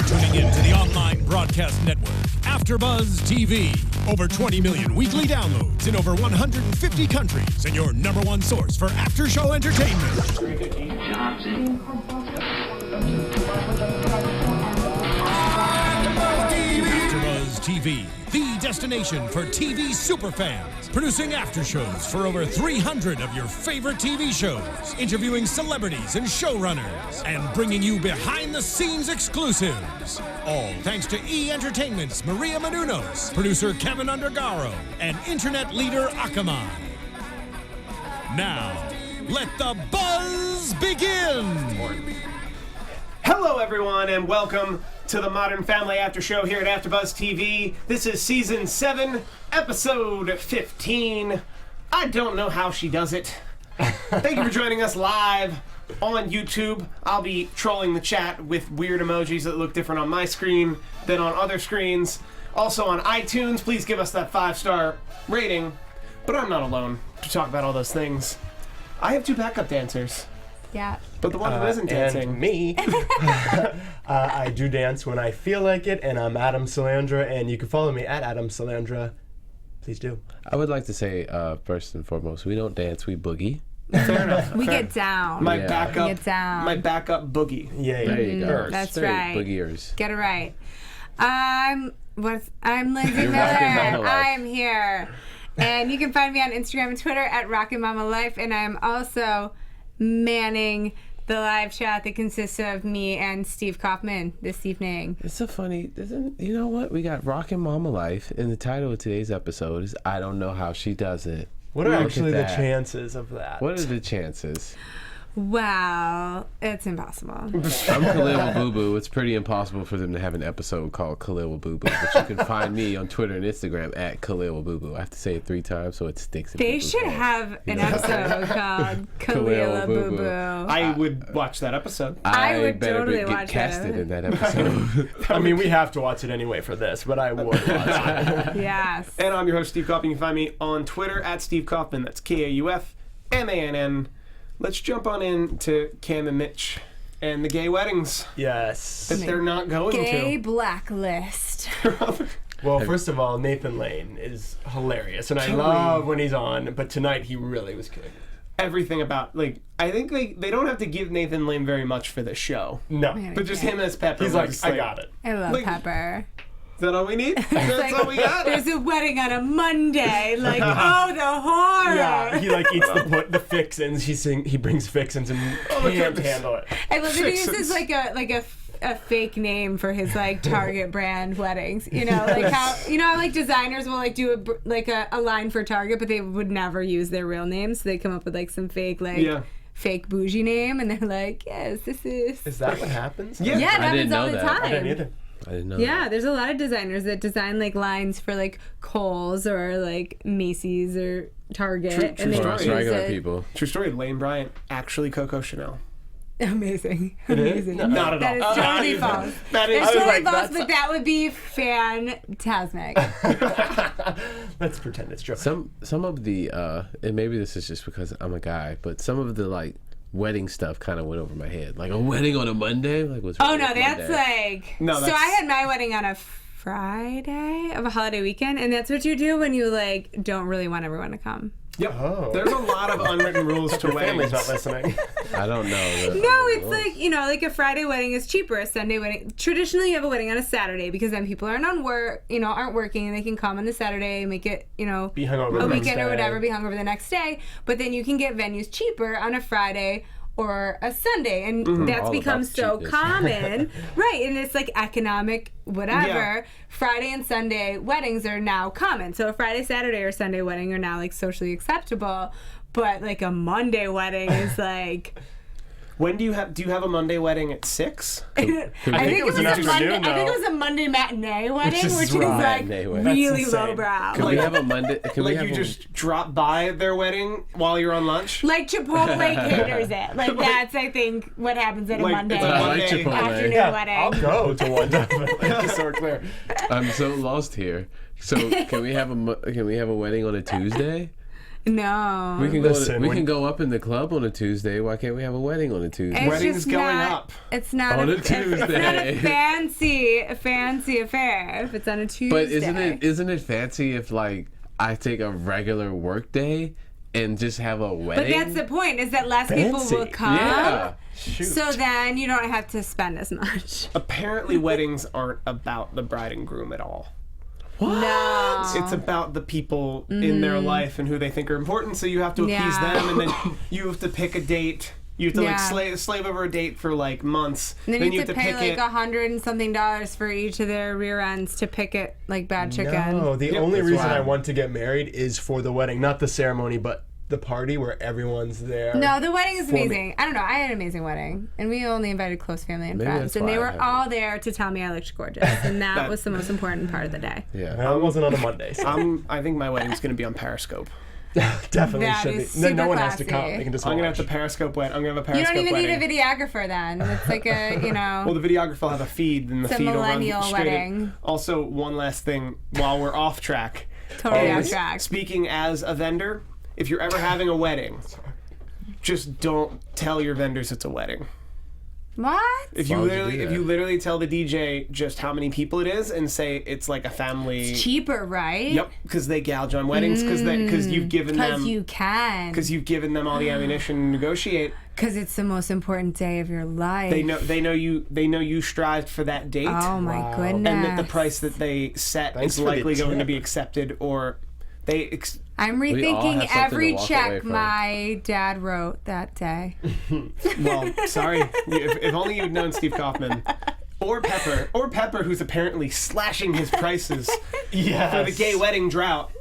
tuning in to the online broadcast network, AFTERBUZZ TV. Over 20 million weekly downloads in over 150 countries, and your number one source for after-show entertainment. AFTERBUZZ TV, the destination for TV superfans. Producing aftershows for over 300 of your favorite TV shows, interviewing celebrities and showrunners, and bringing you behind-the-scenes exclusives. All thanks to E! Entertainment's Maria Menounos, producer Kevin Undergaro, and internet leader Akamai. Now, let the buzz begin! Hello, everyone, and welcome to the Modern Family After Show here at AfterBuzz TV. This is Season 7, Episode 15. I don't know how she does it. Thank you for joining us live on YouTube. I'll be trolling the chat with weird emojis that look different on my screen than on other screens. Also on iTunes, please give us that 5-star rating. But I'm not alone to talk about all those things. I have 2 backup dancers. Yeah. But the one that isn't dancing. And me. I do dance when I feel like it, and I'm Adam Salandra, and you can follow me at Adam Salandra. Please do. I would like to say, first and foremost, we don't dance, we boogie. Fair enough. We get down. My Yeah. backup. Get down. My backup boogie. Yeah, There you go. That's Straight right. Boogiers. Get it right. I'm Lindsey You're Miller. rocking Mama Life. I'm here. And you can find me on Instagram and Twitter at Rockin' Mama Life. And I'm also manning the live chat that consists of me and Steve Kauffman this evening. It's so funny. You know what? We got Rockin' Mama Life, and the title of today's episode is I Don't Know How She Does It. What are Look actually at the that. chances of that? What are the chances? Wow. It's impossible. I'm Khaliel Abooboo. It's pretty impossible for them to have an episode called Khaliel Abooboo, but you can find me on Twitter and Instagram at Khaliel Abooboo. I have to say it 3 times so it sticks in They people's should heads. have an episode called Khaliel Abooboo. Abooboo. I would watch that episode. I would better totally get watch casted that. in that episode. I mean, we have to watch it anyway for this, but I would watch it. Yes. And I'm your host, Steve Kauffman. You can find me on Twitter at Steve Kauffman. That's Kaufmann. Let's jump on into Cam and Mitch and the gay weddings Yes. that they're not going Gay blacklist. to. Well, first of all, Nathan Lane is hilarious, and I Totally. love when he's on, but tonight he really was good. Everything about, like, I think they don't have to give Nathan Lane very much for this show. No. But just him as Pepper. He's like, I got it. I love Like- Pepper. Is that all we need? That's all we got? There's a wedding on a Monday. Like, oh, the horror. Yeah, he like eats the fixins. He brings fixins and can't handle it. I love that he Fixins. uses like a fake name for his like Target brand weddings. You know, like how like designers will like do a line for Target, but they would never use their real name, so they come up with like some fake fake bougie name, and they're like, yes, this is. Is that what happens? Yeah. Yeah, it I happens didn't know all the that. time. I didn't either. I didn't know Yeah, that. there's a lot of designers that design like lines for like Kohl's or like Macy's or Target, True and they story. For us use regular it. people. True story, Lane Bryant, actually Coco Chanel. Amazing, is? amazing. No, not at That is all. totally false. That It's is totally like, false, that's- but that would be fantastic. Let's pretend it's true. Some of the and maybe this is just because I'm a guy, but some of the like wedding stuff kind of went over my head. Like a wedding on a Monday? Like what's Oh wrong no, with that's Monday? like. No, So that's- I had my wedding on a Friday of a holiday weekend, and that's what you do when you like don't really want everyone to come. Yep. Oh. There's a lot of unwritten rules to Family's weddings. not listening. I don't know. No, it's like, you know, like a Friday wedding is cheaper. A Sunday wedding. Traditionally, you have a wedding on a Saturday because then people aren't aren't working, and they can come on the Saturday, make it, Be hungover a the next weekend or day. whatever, be hungover the next day. But then you can get venues cheaper on a Friday or a Sunday, and that's All become about the so cheapness. common, right? And it's like economic, whatever. Yeah. Friday and Sunday weddings are now common. So a Friday, Saturday, or Sunday wedding are now like socially acceptable. But like a Monday wedding is like. When do you have a Monday wedding at 6? I think it was an a afternoon, Monday. I think it was a Monday matinee wedding, which is like matinee wedding. really That's insane. lowbrow. Can we have a Monday? Can we Like have you a, just drop by their wedding while you're on lunch? Like Chipotle caters it. Like that's I think what happens at a Like, Monday it's a I like Monday Chipotle. afternoon Yeah, wedding. I'll go to one definitely. Just so we're clear. I'm so lost here. So can we have a wedding on a Tuesday? No. We can Listen, we can go up in the club on a Tuesday. Why can't we have a wedding on a Tuesday? It's Wedding's just going not, up. It's not On a It's not Tuesday. a fancy affair if it's on a Tuesday. But isn't it fancy if like I take a regular work day and just have a But wedding? that's the point, is that less people Fancy. will come. Yeah. Shoot. So then you don't have to spend as much. Apparently, weddings aren't about the bride and groom at all. No. It's about the people in their life and who they think are important. So you have to appease Yeah. them, and then you have to pick a date. You have to Yeah. slave over a date for like months. And then you have to pay pick like $100 and something for each of their rear ends to pick it like bad chicken. No, the Yep, only that's reason why. I want to get married is for the wedding, not the ceremony, but the party where everyone's there. No, the wedding is For me. amazing. I don't know. I had an amazing wedding, and we only invited close family and Maybe friends, that's and they why I were haven't. all there to tell me I looked gorgeous, and that was the most important part of the day. Yeah. Well, it wasn't on a Monday, so I think my wedding's going to be on Periscope. definitely That should is be. No super one has to classy. come. They can just I'm going to watch. have the Periscope wedding. I'm going to have a You Periscope don't even wedding. need a videographer then. It's like a, Well, the videographer will have a feed, and the It's a feed will run millennial straight in. wedding. Also, one last thing while we're off track. totally Um, off track. Speaking as a vendor, if you're ever having a wedding, just don't tell your vendors it's a wedding. What? If you Why would you do literally, if that? you literally tell the DJ just how many people it is and say it's like a family. Cheaper, right? Yep, because they gouge on weddings because you've given Because them you can. because you've given them all the ammunition to negotiate. Because it's the most important day of your life. They know you strived for that date. Oh my Wow. goodness. And that the price that they set Thanks is for the likely going to tip. be accepted, or they. I'm all rethinking have something every to walk away check from. my dad wrote that day. Well, sorry. If only you'd known Steve Kauffman. Or Pepper, who's apparently slashing his prices Yes. for the gay wedding drought.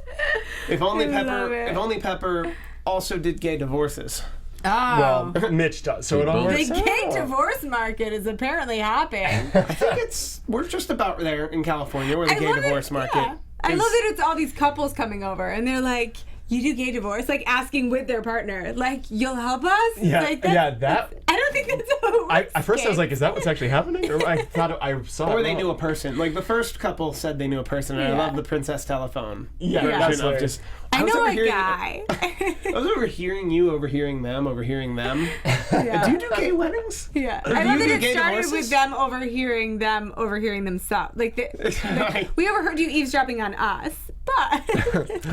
If only I love it. Pepper also did gay divorces. Oh. Well, Mitch does, so it all The the works gay out. divorce market is apparently hopping. I think we're just about there in California where the gay divorce market. Yeah. I is- love that it's all these couples coming over and they're like, you do gay divorce? Like asking with their partner, like, you'll help us? Yeah, like, that. I don't think that's how it works. At first I was like, is that what's actually happening? Or I thought I saw Or it they wrong. knew a person. Like the first couple said they knew a person, and I Yeah. love the Princess Telephone. Yeah, version that's of hilarious. just. I was know a overhearing- guy. I was overhearing you, overhearing them, overhearing them. Yeah. Do you do gay weddings? Yeah, Or I do love you that do it gay started divorces? with them overhearing themselves. Like, we overheard you eavesdropping on us, but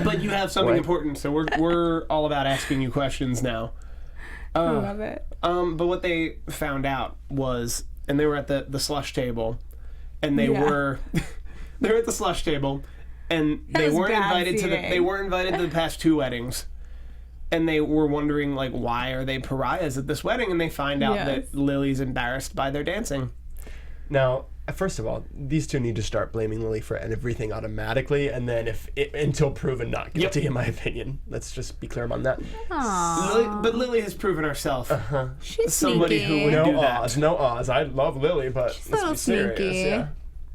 But you have something What? important, so we're all about asking you questions now. I love it. But what they found out was, and they were at the slush table, and they Yeah. were they were at the slush table, and That they was weren't bad invited to the seating. they weren't invited to the past two weddings, and they were wondering like why are they pariahs at this wedding, and they find out Yes. that Lily's embarrassed by their dancing. Now, first of all, these two need to start blaming Lily for everything automatically, and then until proven not guilty, in my opinion. Let's just be clear about that. But Lily has proven herself She's somebody sneaky. who would No do that. Oz, no Oz. I love Lily, but She's a let's little be serious. sneaky. Yeah.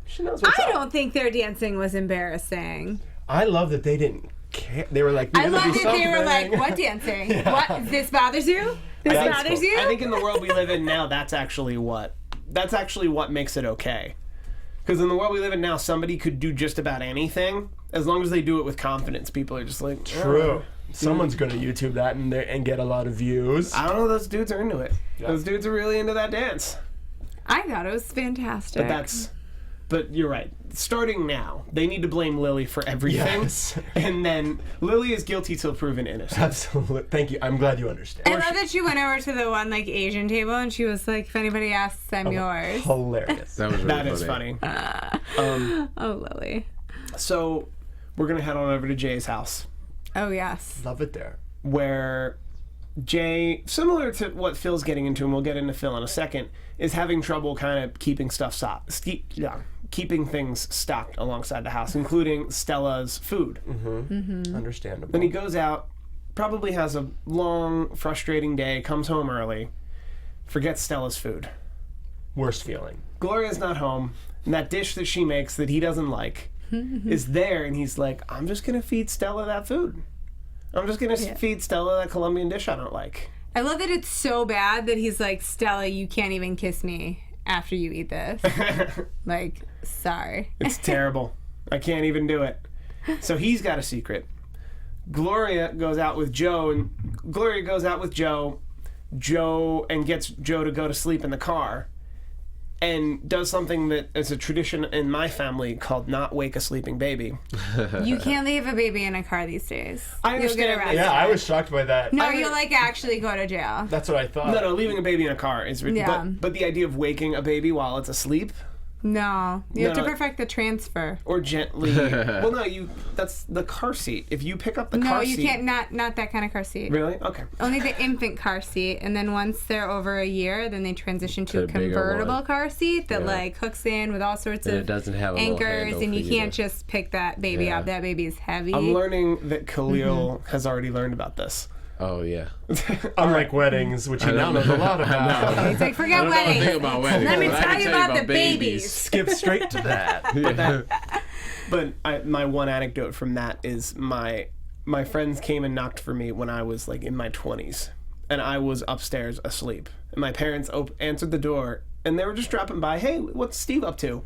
She knows what's I up. don't think their dancing was embarrassing. I love that they didn't care. They were like, I "We're gonna love do that they were like, something." what dancing? What? This bothers you? This That's bothers cool. you? I think in the world we live in now, that's actually what makes it okay. Because in the world we live in now, somebody could do just about anything as long as they do it with confidence. People are just like, True. Someone's gonna YouTube that and get a lot of views. I don't know. Those dudes are into it. Those dudes are really into that dance. I thought it was fantastic. But you're right. Starting now, they need to blame Lily for everything, Yes. and then Lily is guilty till proven innocent. Absolutely. Thank you. I'm glad you understand. I love that she went over to the one like Asian table and she was like, if anybody asks, I'm yours. Hilarious. That was really That is funny. Oh, Lily. So we're gonna head on over to Jay's house, Oh, yes. Love it there. where Jay, similar to what Phil's getting into, and we'll get into Phil in a second, is having trouble kind of keeping keeping things stocked alongside the house, including Stella's food. Understandable. Then he goes out, probably has a long, frustrating day, comes home early, forgets Stella's food. Worst feeling. Gloria's not home, and that dish that she makes that he doesn't like is there, and he's like, I'm just going to feed Stella that food. I'm just going to feed Stella that Colombian dish I don't like. I love that it's so bad that he's like, Stella, you can't even kiss me after you eat this. Like, sorry. It's terrible. I can't even do it. So he's got a secret. Gloria goes out with Joe, and Gloria goes out with Joe and gets Joe to go to sleep in the car, and does something that is a tradition in my family called not wake a sleeping baby. You can't leave a baby in a car these days. I You'll get understand. arrested. Yeah, I was shocked by that. No, you'll like actually go to jail. That's what I thought. No, leaving a baby in a car is Yeah. but the idea of waking a baby while it's asleep No, you have No. to perfect the transfer. or gently. Well, no, that's the car seat. If you pick up the No, car you seat. can't. Not that kind of car seat. Really? Okay. Only the infant car seat, and then once they're over a year, then they transition to a the bigger convertible one. car seat that Yeah. like hooks in with all sorts And of it doesn't have a little anchors, handle and for you you can't to- just pick that baby Yeah. up. That baby is heavy. I'm learning that Khaliel Mm-hmm. has already learned about this. Oh yeah. Unlike weddings, which he now knows a lot about. It's like forget I don't know weddings. anything about weddings. Let me but I tell can you about the babies. Skip straight to that. But my one anecdote from that is my friends came and knocked for me when I was like in my 20s, and I was upstairs asleep. And my parents answered the door, and they were just dropping by. Hey, what's Steve up to?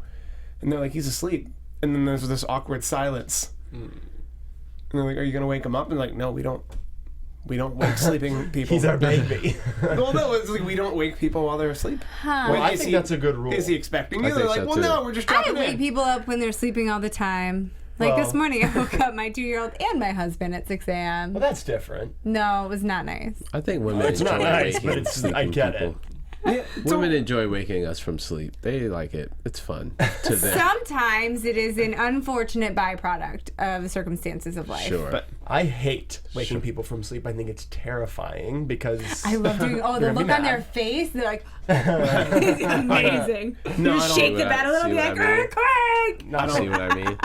And they're like, he's asleep. And then there's this awkward silence. And they're like, are you gonna wake him up? And like, no, we don't wake sleeping people. He's our baby. Well, no, it's like we don't wake people while they're asleep. Well, I think that's a good rule. Is he expecting you? I They're think like, so, well, too. no, we're just I dropping wake in. people up when they're sleeping all the time. Like this Well- morning, I woke up my 2-year-old and my husband at 6 a.m. Well, that's different. No, it was not nice. I think women It's enjoy not nice, waking but it's- sleeping I get it. people. Yeah, Women enjoy waking us from sleep. They like it. It's fun to them. Sometimes it is an unfortunate byproduct of the circumstances of life. Sure. But I hate waking people from sleep. I think it's terrifying because I love doing. Oh, the You're gonna look be on mad. their face. They're like, it's amazing. No, you I just don't shake do the that. bed a little, See be what like, I mean? quick. not See what I mean?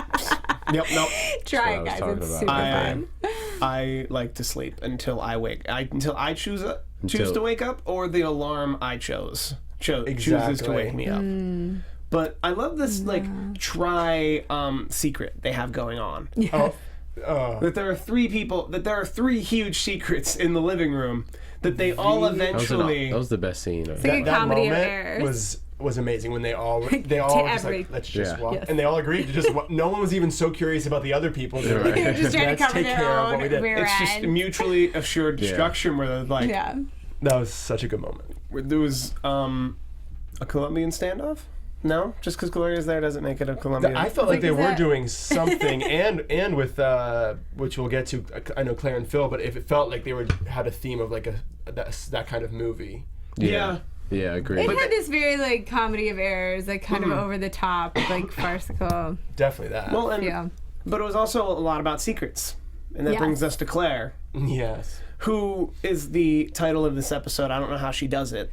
yep, nope. Try what I it, was guys. talking It's about. super I fun. I like to sleep until I wake. Until I choose Until- to wake up, or the alarm I chooses to Exactly. wake me up. But I love this like try secret they have going on. Oh, That there are three huge secrets in the living room that they all That eventually. was the best scene. like a that comedy of moment errors. was amazing when they all just every- like, let's just Yeah. walk, Yes. and they all agreed to just no one was even so curious about the other people. They were like, They're just trying to let's cover take their care of what own we did. rear It's just end. mutually assured destruction where they're like, Yeah. That was such a good moment. there was a Colombian standoff. No, just because Gloria's there doesn't make it a Colombian. I felt like they is were that- doing something, and with which we'll get to. I know Claire and Phil, but if it felt like they had a theme of like that kind of movie. Yeah. Yeah, agreed. It had this very like comedy of errors, like kind of over the top, like farcical. Definitely that. Well, and Yeah. but it was also a lot about secrets, and that Yes. brings us to Claire, yes. who is the title of this episode. I don't know how she does it,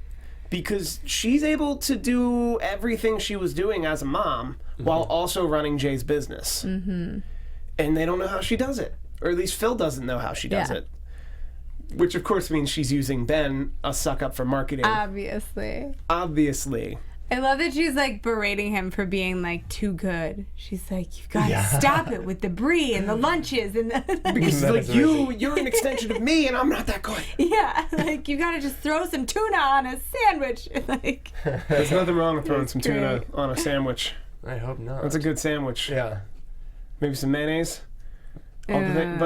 because she's able to do everything she was doing as a mom while also running Jay's business. Mm-hmm. And they don't know how she does it, or at least Phil doesn't know how she does Yeah. it. Which of course means she's using Ben, a suck up for marketing. Obviously. Obviously. I love that she's like berating him for being like too good. She's like, you've got to stop it with the brie and the lunches and the Because That like is amazing. you're an extension of me, and I'm not that good. yeah, like you got to just throw some tuna on a sandwich. Like, There's nothing wrong with throwing some tuna great. on a sandwich. I hope not. That's a good sandwich. Yeah. Maybe some mayonnaise. All the thing,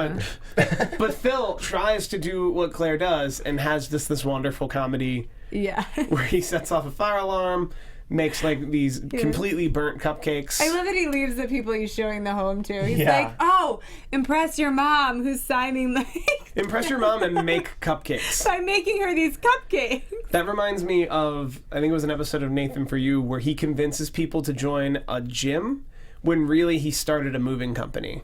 but Phil tries to do what Claire does and has this wonderful comedy yeah. where he sets off a fire alarm, makes like these completely burnt cupcakes. I love that he leaves the people he's showing the home to. He's Yeah. like, oh, impress your mom who's signing like Impress your mom and make cupcakes. by making her these cupcakes. That reminds me of, I think it was an episode of Nathan For You where he convinces people to join a gym when really he started a moving company.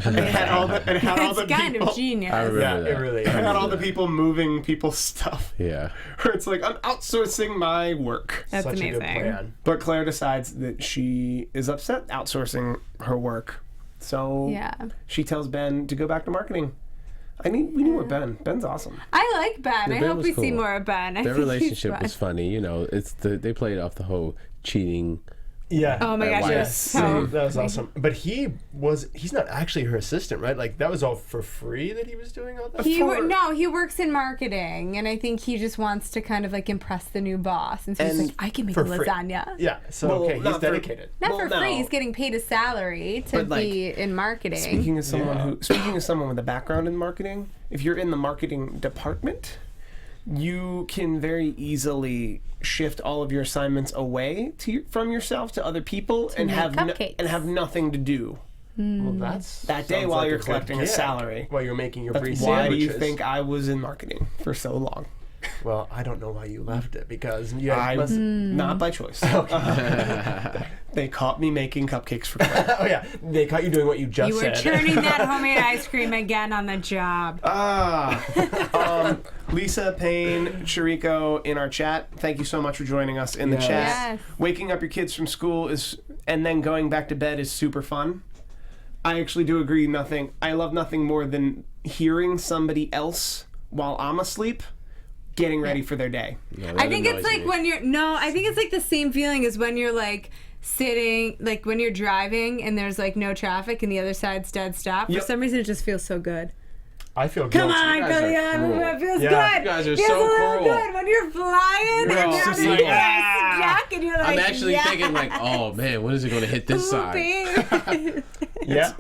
And had all the It's kind people. of genius. I remember Yeah, that. it really And had is. all the people moving people's stuff. Yeah. Where it's like, I'm outsourcing my work. That's Such amazing. a good plan. But Claire decides that she is upset outsourcing her work. So Yeah. she tells Ben to go back to marketing. We need more Ben. Ben's awesome. I like Ben. Yeah, I Ben hope was we see cool. more of Ben. I Their think he's relationship fun. was funny. You know, they played off the whole cheating Yeah. Oh my gosh, it was so That was awesome. But he's not actually her assistant, right? Like, that was all for free that he was doing all that? No, he works in marketing, and I think he just wants to kind of like impress the new boss. And so he's like, I can make a lasagna. Yeah, so he's dedicated. Not for free. He's getting paid a salary to be in marketing. Speaking of someone with a background in marketing, if you're in the marketing department, you can very easily shift all of your assignments away from yourself to other people and have nothing to do. Well, that's that day while you're collecting a salary. While you're making your free Why do sandwiches. you think I was in marketing for so long? Well, I don't know why you left it, because not by choice. They caught me making cupcakes for Claire. Oh yeah, they caught you doing what you just said. You were churning that homemade ice cream again on the job. Lisa, Payne, Shariko in our chat, thank you so much for joining us in the chat. Yes. Waking up your kids from school and then going back to bed is super fun. I actually do agree. I love nothing more than hearing somebody else while I'm asleep getting ready for their day. Yeah, I think it's like I think it's like the same feeling as when you're like sitting, like when you're driving and there's like no traffic and the other side's dead stop. For some reason it just feels so good. I feel guilty. Come on, Khaliel, it feels good. You guys are feels so a little cruel. good when you're flying and you're just on like, the jack and you're like, I'm actually thinking like, oh man, when is it going to hit this side? Yeah,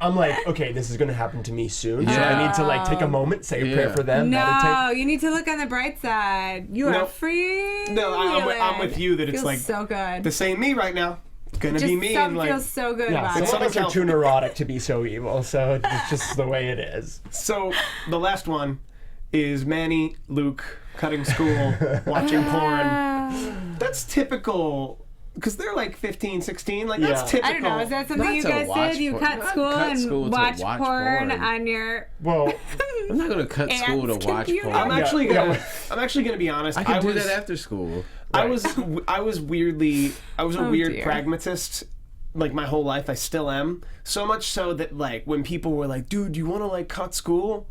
I'm like, okay, this is going to happen to me soon, so I need to like take a moment, say a prayer for them, meditate. You need to look on the bright side. You are free. No, I'm with you that it's feels like so good. This ain't me right now. It's gonna be me. Something and feels so good about it. Some of us are too neurotic to be so evil, so it's just the way it is. So the last one is Manny, Luke cutting school, watching porn. That's typical. Because they're like 15, 16. Like, that's typical. I don't know. Is that something you guys did? You cut school and watch porn on your... Well, I'm not going to cut school to watch porn. I'm actually gonna be honest. I can do that after school. I was a weird pragmatist. Like, my whole life, I still am. So much so that, like, when people were like, dude, you want to, like, cut school?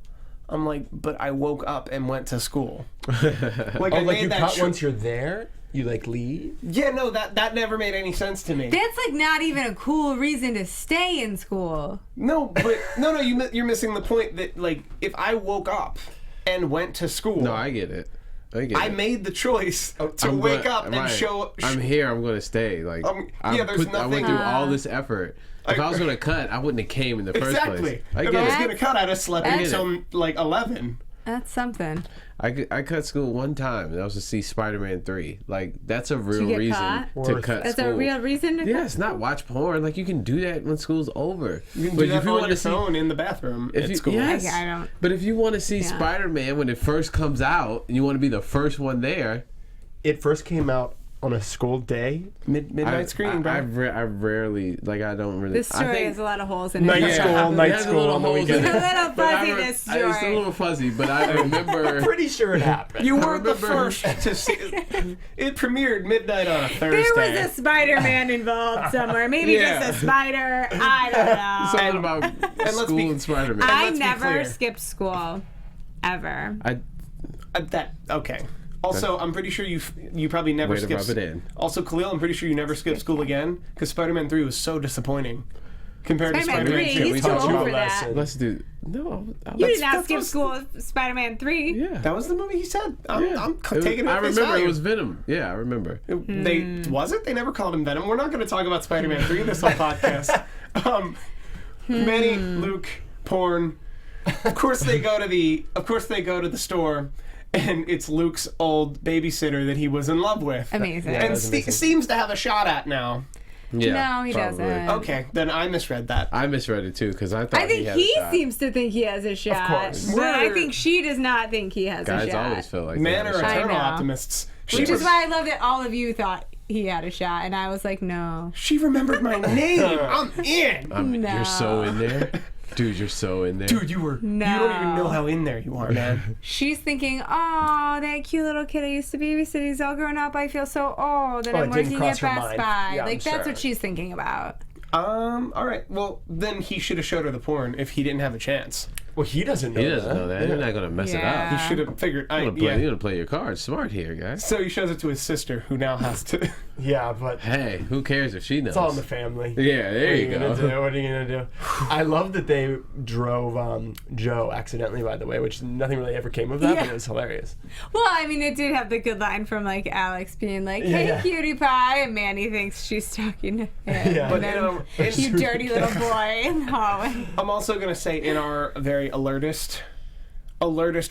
I'm like, but I woke up and went to school. Like, you cut once you're there? You like leave? Yeah, no, that never made any sense to me. That's like not even a cool reason to stay in school. No, but you're missing the point that like if I woke up and went to school. No, I get it. I made the choice to wake up and show. I'm here. I'm going to stay. Like I went through all this effort. If I was going to cut, I wouldn't have came in the first place. Exactly. If I was going to cut, I'd have slept until like 11. That's something. I cut school one time, and that was to see Spider-Man 3. Like, that's a real reason to cut That's school. a real reason to cut? Yeah, it's not watch porn. Like, you can do that when school's over. You can do that on your phone in the bathroom at school. Yes, I don't. But if you want to see Spider-Man when it first comes out, and you want to be the first one there. It first came out on a school day. Midnight screening, bro. I rarely, like, I don't really. This story has a lot of holes in it. Night school on the weekend. It's a little fuzzy, this story. It's a little fuzzy, but I remember. I'm pretty sure it happened. You weren't the first to see it. It premiered midnight on a Thursday. There was a Spider-Man involved somewhere. Maybe just a spider. I don't know. Something about school and Spider-Man. I never skipped school. Ever. Okay. Also, I'm pretty sure you probably never skipped. Rub it in. Also, Khaliel, I'm pretty sure you never skipped school again because Spider-Man 3 was so disappointing compared to Spider-Man Spider-Man 3. 2. He's too old for that. Let's do. No, You did not skip school with Spider-Man 3. Yeah, that was the movie he said. I'm taking it. I remember it was Venom. Yeah, I remember. They never called him Venom. We're not going to talk about Spider-Man 3 this whole podcast. Manny, Luke, porn. Of course they go to the store. And it's Luke's old babysitter that he was in love with. Amazing. And seems to have a shot at now. Yeah, no, he doesn't. Okay, then I misread that. I misread it too because I thought I think he seems to think he has a shot. Of course. But I think she does not think he has a shot. Guys always feel like Men are that. eternal optimists. Which is why I love that all of you thought he had a shot, and I was like, no. She remembered my name. I'm in. No. You're so in there. Dude, you're so in there. Dude, you don't even know how in there you are, man. She's thinking, oh, that cute little kid I used to babysit, he's all grown up. I feel so old, and I'm working at Best Buy. Yeah, that's what she's thinking about. All right. Well, then he should have showed her the porn if he didn't have a chance. Well, he doesn't know He doesn't know that. You're not gonna mess it Yeah. up. He should have figured. You're gonna play your cards smart here, guys. So he shows it to his sister, who now has to. Yeah, but Hey, who cares if she knows? it's all in the family. Yeah, there you go. What are you gonna do? I love that they drove Joe accidentally, by the way, which nothing really ever came of that, but it was hilarious. Well, I mean, it did have the good line from like Alex being like, "Hey, Yeah. cutie pie," and Manny thinks she's talking to him. Yeah. But And then, you know, it's- you dirty little boy in the hallway. I'm also gonna say, in our very alertist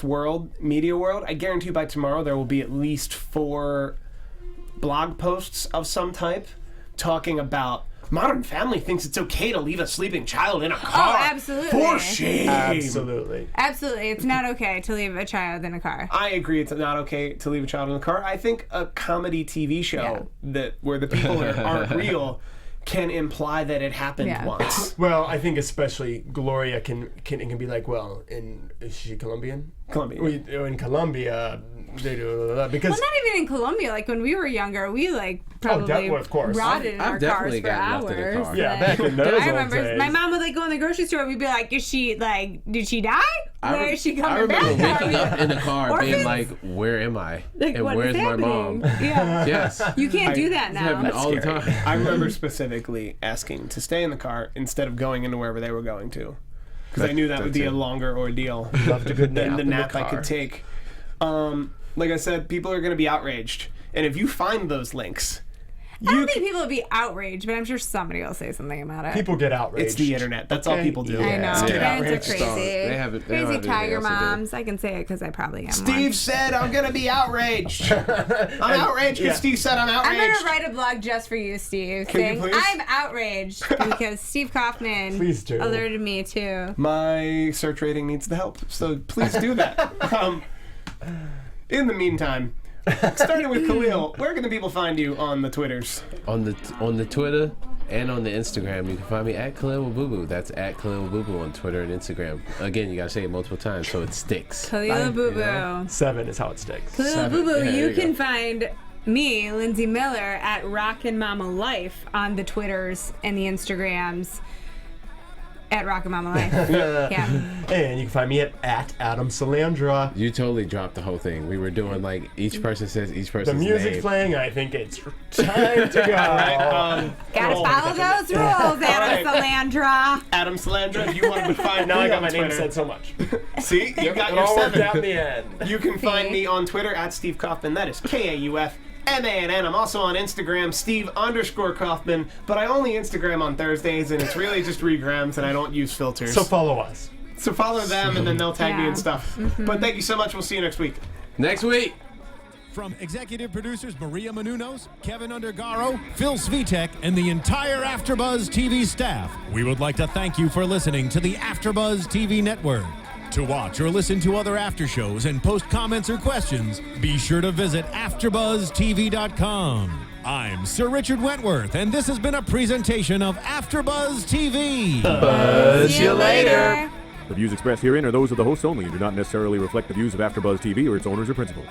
world, media world, I guarantee you by tomorrow there will be at least 4 blog posts of some type talking about Modern Family thinks it's okay to leave a sleeping child in a car. Oh, absolutely. For shame. Absolutely. Absolutely, it's not okay to leave a child in a car. I agree. It's not okay to leave a child in the car. I think a comedy TV show where the people aren't real can imply that it happened once. Well, I think especially Gloria can be like, well, is she Colombian? Colombian. In Colombia, they do because. Well, not even in Colombia. Like when we were younger, we like probably of course. rotted in I've our cars definitely for gotten left in a hours. car. Yeah, back in those I old remember days. my mom would like go in the grocery store and we'd be like, "Is she like? Did she die? Where is she I coming remember back?" waking up in the car being Orphans? like, "Where am I? Like, And what is where's my mom?" happening? Yeah, Yes, you can't do that it's happening now. all the time. I remember specifically asking to stay in the car instead of going into wherever they were going to, because I knew that would be a longer ordeal Loved a good than nap the in the nap I car. could take. Like I said, people are going to be outraged, and if you find those links, I don't think people would be outraged, but I'm sure somebody will say something about it. People get outraged. it's the internet. That's all people do. I know. Yeah. Parents are They don't crazy. have Crazy anything tiger else to do. moms. I can say it because I probably am Steve one. said I'm going to be outraged. I'm outraged because Steve said I'm I'm outraged. gonna write a blog just for you, Steve, Can you saying please? I'm outraged because Steve Kauffman Please do. alerted me to. My search rating needs the help, so please do that. In the meantime, starting with Khaliel, where can the people find you on the Twitters? On the Twitter and on the Instagram, you can find me at Khaliel Abooboo. That's at Khaliel Abooboo on Twitter and Instagram. Again, you gotta say it multiple times so it sticks. Khaliel Abooboo. 7 is how it sticks. Khaliel Seven. Abooboo, Yeah, you there you can go. find me, Lindsey Miller, at Rockin' Mama Life on the Twitters and the Instagrams. At Rockin' Mama Life. Yeah. And you can find me at Adam Salandra. You totally dropped the whole thing. We were doing like each person says each The person's music's name. playing. I think it's time to go. Gotta follow those rules, Adam Salandra. Adam Salandra, if you wanted to find Now me I got on my name Twitter. said so much. See, you got It your all worked 7. out in the end. You can find me on Twitter at Steve Kauffman. That is Kauffman. I'm also on Instagram, Steve_Kauffman, but I only Instagram on Thursdays, and it's really just regrams, and I don't use filters. So follow us. So follow them, and then they'll tag me Yeah. and stuff. But thank you so much. We'll see you next week. Next week. From executive producers Maria Menounos, Kevin Undergaro, Phil Svitek, and the entire AfterBuzz TV staff, we would like to thank you for listening to the AfterBuzz TV network. To watch or listen to other after shows and post comments or questions, be sure to visit AfterBuzzTV.com. I'm Sir Richard Wentworth, and this has been a presentation of AfterBuzz TV. See you later. The views expressed herein are those of the hosts only and do not necessarily reflect the views of AfterBuzz TV or its owners or principals.